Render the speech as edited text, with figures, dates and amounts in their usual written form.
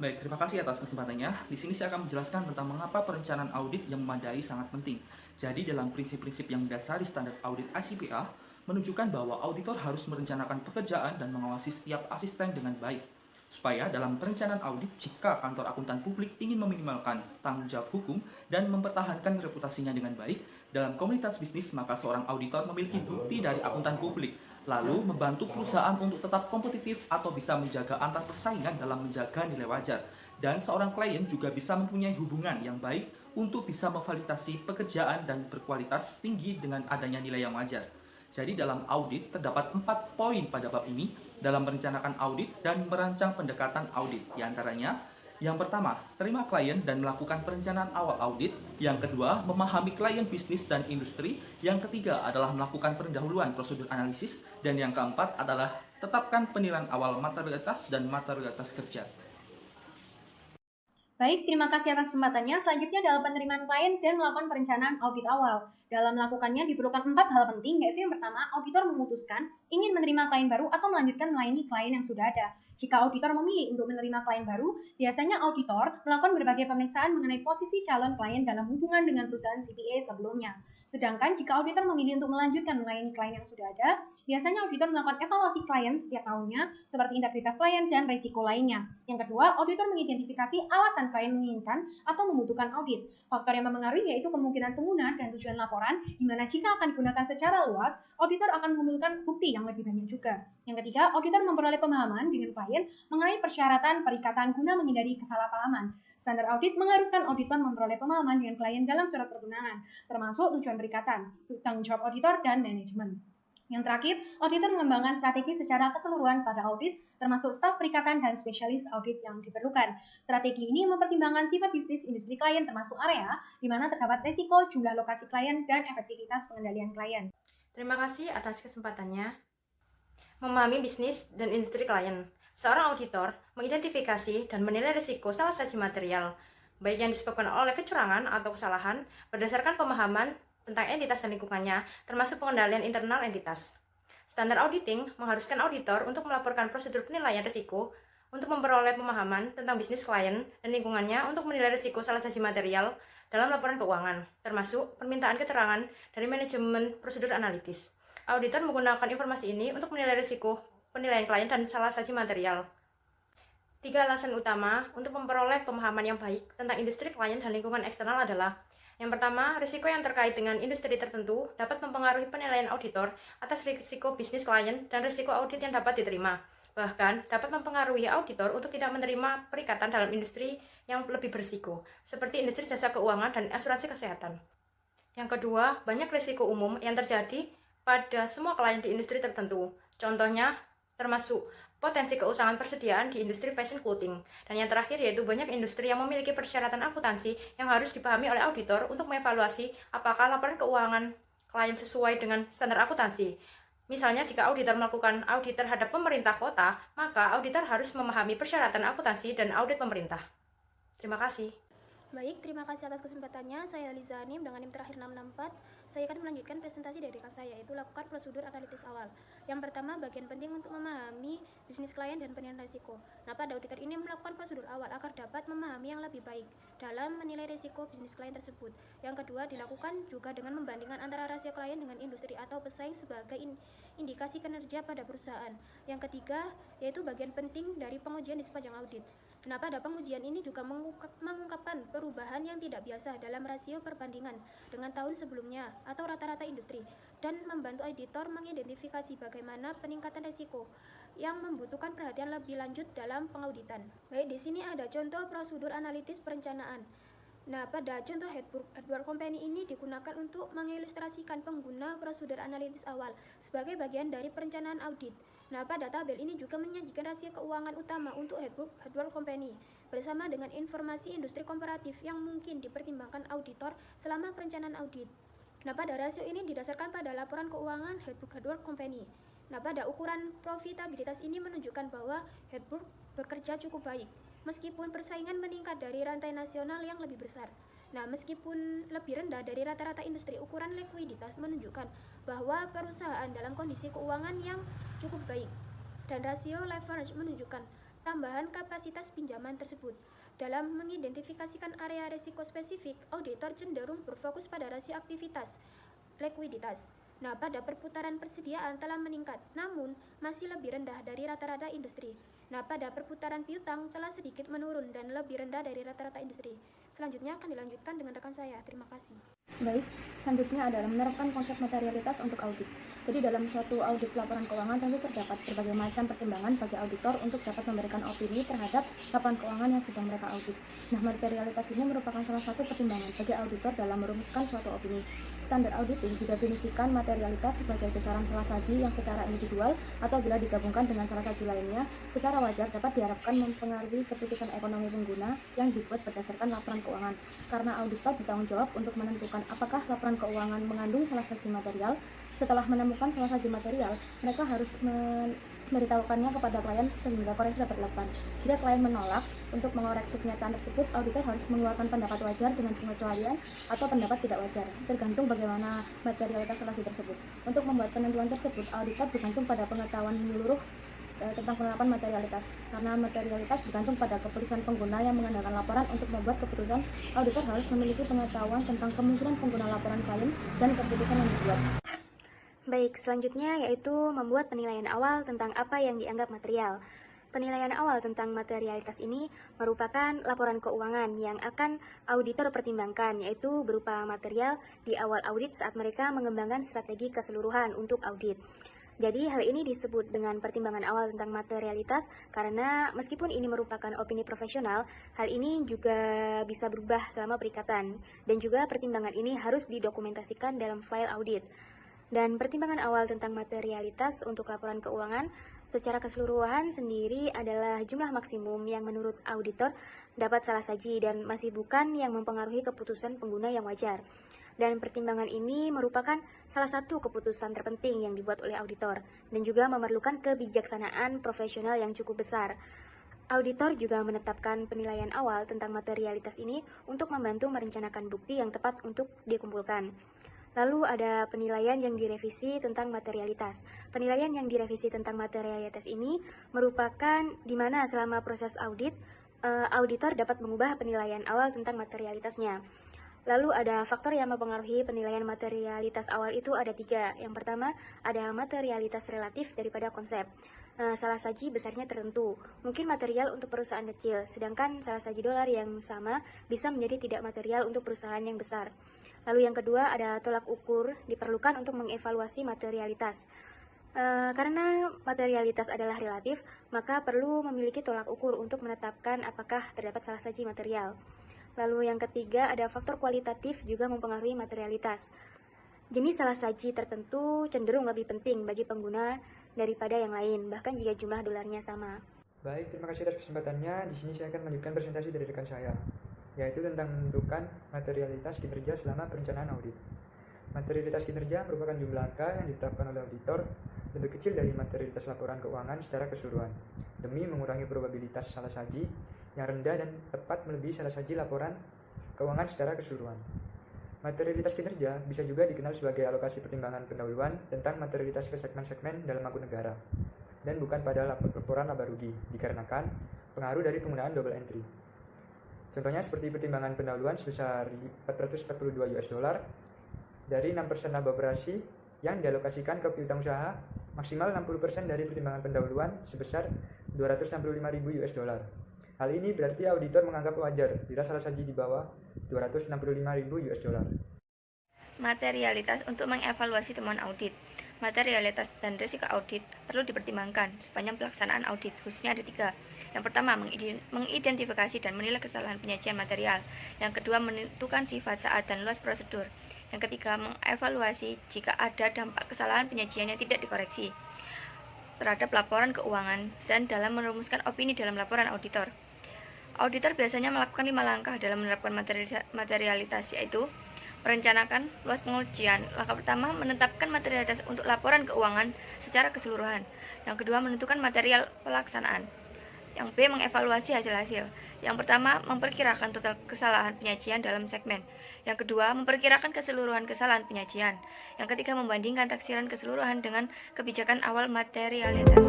Baik, terima kasih atas kesempatannya. Di sini saya akan menjelaskan tentang mengapa perencanaan audit yang memadai sangat penting. Jadi, dalam prinsip-prinsip yang mendasari standar audit ICPA, menunjukkan bahwa auditor harus merencanakan pekerjaan dan mengawasi setiap asisten dengan baik. Supaya dalam perencanaan audit, jika kantor akuntan publik ingin meminimalkan tanggung jawab hukum dan mempertahankan reputasinya dengan baik, dalam komunitas bisnis, maka seorang auditor memiliki bukti dari akuntan publik, lalu membantu perusahaan untuk tetap kompetitif atau bisa menjaga antar persaingan dalam menjaga nilai wajar. Dan seorang klien juga bisa mempunyai hubungan yang baik untuk bisa memvalidasi pekerjaan dan berkualitas tinggi dengan adanya nilai yang wajar. Jadi dalam audit terdapat 4 poin pada bab ini dalam merencanakan audit dan merancang pendekatan audit. Di antaranya, yang pertama, terima klien dan melakukan perencanaan awal audit. Yang kedua, memahami klien bisnis dan industri. Yang ketiga adalah melakukan pendahuluan prosedur analisis. Dan yang keempat adalah tetapkan penilaian awal materialitas dan materialitas kerja. Baik, terima kasih atas kesempatannya. Selanjutnya adalah penerimaan klien dan melakukan perencanaan audit awal. Dalam melakukannya diperlukan 4 hal penting, yaitu yang pertama, auditor memutuskan ingin menerima klien baru atau melanjutkan melayani klien yang sudah ada. Jika auditor memilih untuk menerima klien baru, biasanya auditor melakukan berbagai pemeriksaan mengenai posisi calon klien dalam hubungan dengan perusahaan CPA sebelumnya. Sedangkan jika auditor memilih untuk melanjutkan melayani klien yang sudah ada, biasanya auditor melakukan evaluasi klien setiap tahunnya, seperti integritas klien dan risiko lainnya. Yang kedua, auditor mengidentifikasi alasan klien menginginkan atau membutuhkan audit. Faktor yang mempengaruhi yaitu kemungkinan pengguna dan tujuan laporan, di mana jika akan digunakan secara luas, auditor akan mengumpulkan bukti yang lebih banyak juga. Yang ketiga, auditor memperoleh pemahaman dengan klien mengenai persyaratan perikatan guna menghindari kesalahpahaman. Standar audit mengharuskan auditor memperoleh pemahaman dengan klien dalam surat pertunangan, termasuk tujuan perikatan, tanggung jawab auditor, dan manajemen. Yang terakhir, auditor mengembangkan strategi secara keseluruhan pada audit, termasuk staf perikatan dan spesialis audit yang diperlukan. Strategi ini mempertimbangkan sifat bisnis industri klien termasuk area di mana terdapat risiko, jumlah lokasi klien, dan efektivitas pengendalian klien. Terima kasih atas kesempatannya. Memahami bisnis dan industri klien. Seorang auditor mengidentifikasi dan menilai risiko salah saji material, baik yang disebabkan oleh kecurangan atau kesalahan, berdasarkan pemahaman tentang entitas dan lingkungannya, termasuk pengendalian internal entitas. Standar auditing mengharuskan auditor untuk melaporkan prosedur penilaian risiko untuk memperoleh pemahaman tentang bisnis klien dan lingkungannya untuk menilai risiko salah saji material dalam laporan keuangan, termasuk permintaan keterangan dari manajemen prosedur analitis. Auditor menggunakan informasi ini untuk menilai risiko penilaian klien dan salah saji material. 3 alasan utama untuk memperoleh pemahaman yang baik tentang industri klien dan lingkungan eksternal adalah: yang pertama, risiko yang terkait dengan industri tertentu dapat mempengaruhi penilaian auditor atas risiko bisnis klien dan risiko audit yang dapat diterima. Bahkan, dapat mempengaruhi auditor untuk tidak menerima perikatan dalam industri yang lebih berisiko, seperti industri jasa keuangan dan asuransi kesehatan. Yang kedua, banyak risiko umum yang terjadi pada semua klien di industri tertentu. Contohnya, termasuk potensi keusahaan persediaan di industri fashion clothing. Dan yang terakhir yaitu banyak industri yang memiliki persyaratan akuntansi yang harus dipahami oleh auditor untuk mengevaluasi apakah laporan keuangan klien sesuai dengan standar akuntansi. Misalnya jika auditor melakukan audit terhadap pemerintah kota, maka auditor harus memahami persyaratan akuntansi dan audit pemerintah. Terima kasih. Baik, terima kasih atas kesempatannya. Saya Liza Anim dengan NIM terakhir 664. Saya akan melanjutkan presentasi dari rekan saya, yaitu lakukan prosedur analitis awal. Yang pertama, bagian penting untuk memahami bisnis klien dan penilaian risiko. Nah, pada auditor ini melakukan prosedur awal agar dapat memahami yang lebih baik dalam menilai risiko bisnis klien tersebut. Yang kedua, dilakukan juga dengan membandingkan antara rasio klien dengan industri atau pesaing sebagai indikasi kinerja pada perusahaan. Yang ketiga, yaitu bagian penting dari pengujian di sepanjang audit. Nah, pada pengujian ini juga mengungkapkan perubahan yang tidak biasa dalam rasio perbandingan dengan tahun sebelumnya atau rata-rata industri, dan membantu auditor mengidentifikasi bagaimana peningkatan risiko yang membutuhkan perhatian lebih lanjut dalam pengauditan. Baik, di sini ada contoh prosedur analitis perencanaan. Nah, pada contoh Hedberg Company ini digunakan untuk mengilustrasikan pengguna prosedur analitis awal sebagai bagian dari perencanaan audit. Nah, pada tabel ini juga menyajikan rasio keuangan utama untuk Hedberg Company bersama dengan informasi industri komparatif yang mungkin dipertimbangkan auditor selama perencanaan audit. Nah, pada rasio ini didasarkan pada laporan keuangan Hedberg Company. Nah, pada ukuran profitabilitas ini menunjukkan bahwa Hedberg bekerja cukup baik, meskipun persaingan meningkat dari rantai nasional yang lebih besar. Nah, meskipun lebih rendah dari rata-rata industri, ukuran likuiditas menunjukkan bahwa perusahaan dalam kondisi keuangan yang cukup baik. Dan rasio leverage menunjukkan tambahan kapasitas pinjaman tersebut. Dalam mengidentifikasikan area risiko spesifik, auditor cenderung berfokus pada rasio aktivitas, likuiditas. Nah, pada perputaran persediaan telah meningkat, namun masih lebih rendah dari rata-rata industri. Nah, pada perputaran piutang telah sedikit menurun dan lebih rendah dari rata-rata industri. Selanjutnya akan dilanjutkan dengan rekan saya. Terima kasih. Baik, selanjutnya adalah menerapkan konsep materialitas untuk audit. Jadi dalam suatu audit laporan keuangan tentu terdapat berbagai macam pertimbangan bagi auditor untuk dapat memberikan opini terhadap laporan keuangan yang sedang mereka audit. Nah, materialitas ini merupakan salah satu pertimbangan bagi auditor dalam merumuskan suatu opini. Standar auditing didefinisikan materialitas sebagai besaran salah saji yang secara individual atau bila digabungkan dengan salah saji lainnya secara wajar dapat diharapkan mempengaruhi keputusan ekonomi pengguna yang dibuat berdasarkan laporan keuangan. Karena auditor bertanggung jawab untuk menentukan apakah laporan keuangan mengandung salah saji material. Setelah menemukan salah saji material, mereka harus memberitahukannya kepada klien sehingga koreksi dapat dilakukan. Jika klien menolak untuk mengoreksi kenyataan tersebut, auditor harus mengeluarkan pendapat wajar dengan pengecualian atau pendapat tidak wajar, tergantung bagaimana materialitas salah saji tersebut. Untuk membuat penentuan tersebut, auditor bergantung pada pengetahuan menyeluruh tentang penerapan materialitas. Karena materialitas bergantung pada keputusan pengguna yang mengandalkan laporan untuk membuat keputusan, auditor harus memiliki pengetahuan tentang kemungkinan pengguna laporan klien dan keputusan yang dibuat. Baik, selanjutnya yaitu membuat penilaian awal tentang apa yang dianggap material. Penilaian awal tentang materialitas ini merupakan laporan keuangan yang akan auditor pertimbangkan, yaitu berupa material di awal audit saat mereka mengembangkan strategi keseluruhan untuk audit. Jadi hal ini disebut dengan pertimbangan awal tentang materialitas karena meskipun ini merupakan opini profesional, hal ini juga bisa berubah selama perikatan dan juga pertimbangan ini harus didokumentasikan dalam file audit. Dan pertimbangan awal tentang materialitas untuk laporan keuangan secara keseluruhan sendiri adalah jumlah maksimum yang menurut auditor dapat salah saji dan masih bukan yang mempengaruhi keputusan pengguna yang wajar. Dan pertimbangan ini merupakan salah satu keputusan terpenting yang dibuat oleh auditor dan juga memerlukan kebijaksanaan profesional yang cukup besar. Auditor juga menetapkan penilaian awal tentang materialitas ini untuk membantu merencanakan bukti yang tepat untuk dikumpulkan. Lalu ada penilaian yang direvisi tentang materialitas. Penilaian yang direvisi tentang materialitas ini merupakan di mana selama proses audit, auditor dapat mengubah penilaian awal tentang materialitasnya. Lalu ada faktor yang mempengaruhi penilaian materialitas awal itu ada 3. Yang pertama, ada materialitas relatif daripada konsep. Salah saji besarnya tertentu. Mungkin material untuk perusahaan kecil, sedangkan salah saji dolar yang sama bisa menjadi tidak material untuk perusahaan yang besar. Lalu yang kedua, ada tolak ukur diperlukan untuk mengevaluasi materialitas. Karena materialitas adalah relatif, maka perlu memiliki tolak ukur untuk menetapkan apakah terdapat salah saji material. Lalu yang ketiga, ada faktor kualitatif juga mempengaruhi materialitas. Jenis salah saji tertentu cenderung lebih penting bagi pengguna daripada yang lain, bahkan jika jumlah dolarnya sama. Baik, terima kasih atas kesempatannya. Di sini saya akan melanjutkan presentasi dari rekan saya, yaitu tentang menentukan materialitas kinerja selama perencanaan audit. Materialitas kinerja merupakan jumlah angka yang ditetapkan oleh auditor lebih kecil dari materialitas laporan keuangan secara keseluruhan, demi mengurangi probabilitas salah saji yang rendah dan tepat melebihi salah saji laporan keuangan secara keseluruhan. Materialitas kinerja bisa juga dikenal sebagai alokasi pertimbangan pendahuluan tentang materialitas ke segmen-segmen dalam akun negara, dan bukan pada laporan laba rugi, dikarenakan pengaruh dari penggunaan double entry. Contohnya seperti pertimbangan pendahuluan sebesar 442 US dollar dari 6% laba operasi yang dialokasikan ke piutang usaha, maksimal 60% dari pertimbangan pendahuluan sebesar 265.000 US dollar. Hal ini berarti auditor menganggap wajar bila salah saji di bawah 265.000 US dollar. Materialitas untuk mengevaluasi temuan audit. Materialitas dan risiko audit perlu dipertimbangkan sepanjang pelaksanaan audit, khususnya ada 3. Yang pertama, mengidentifikasi dan menilai kesalahan penyajian material. Yang kedua, menentukan sifat, saat, dan luas prosedur. Yang ketiga, mengevaluasi jika ada dampak kesalahan penyajian yang tidak dikoreksi terhadap laporan keuangan dan dalam merumuskan opini dalam laporan auditor. Auditor biasanya melakukan 5 langkah dalam menerapkan materialitas, yaitu merencanakan luas pengujian. Langkah pertama, menetapkan materialitas untuk laporan keuangan secara keseluruhan. Yang kedua, menentukan material pelaksanaan. Yang B, mengevaluasi hasil-hasil. Yang pertama, memperkirakan total kesalahan penyajian dalam segmen. Yang kedua, memperkirakan keseluruhan kesalahan penyajian. Yang ketiga, membandingkan taksiran keseluruhan dengan kebijakan awal materialitas.